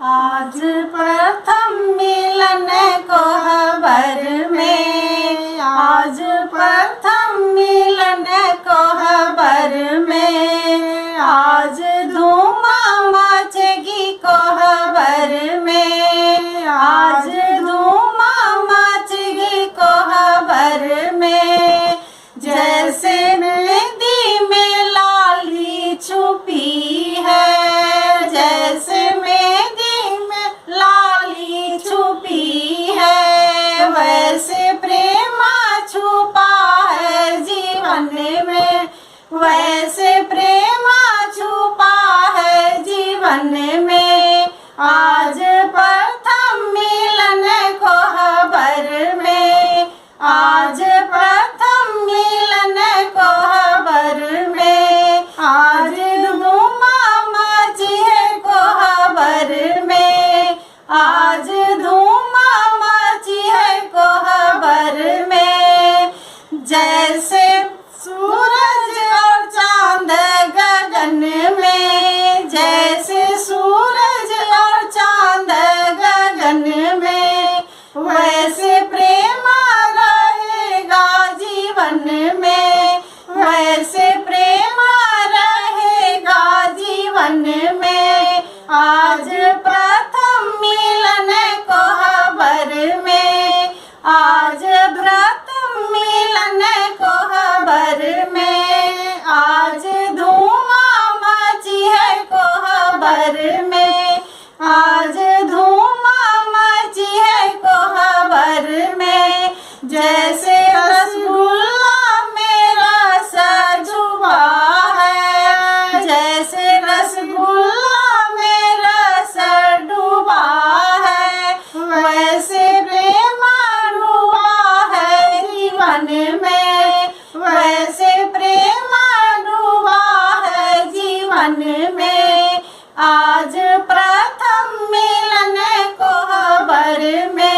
आज प्रथम मिलन कोहबर में, आज प्रथम मिलन कोहबर में, आज धूम मचेगी कोहबर में, आज धूम मचेगी कोहबर में। जैसे मेहंदी में लाली छुपी है, जैसे मेहंदी में लाली छुपी है, वैसे प्रेम छुपा है जीवन में, वैसे प्रेम छुपा है जीवन में। आज प्रथम मिलन कोहबर में, आज प्रथम मिलन कोहबर में, आज धूम मची है कोहबर में, आज धूम मची है कोहबर में। जैसे सूरज और चांद गगन में, जैसे सूरज और चांद गगन में, वैसे प्रेम रहेगा जीवन में, वैसे प्रेम रहेगा जीवन में। आज प्रथम मिलन कोहबर में, आज प्रथम मिलन कोहबर में, आज धूम मची है कोहबर में, आज धूम मची है कोहबर में। जैसे रसगुल्ला में रस डूबा है, जैसे रसगुल्ला में रस डूबा है, वैसे प्रेम डूबा है जीवन में, वैसे प्रेम डूबा है जीवन में। आज प्रथम मिलन कोहबर में।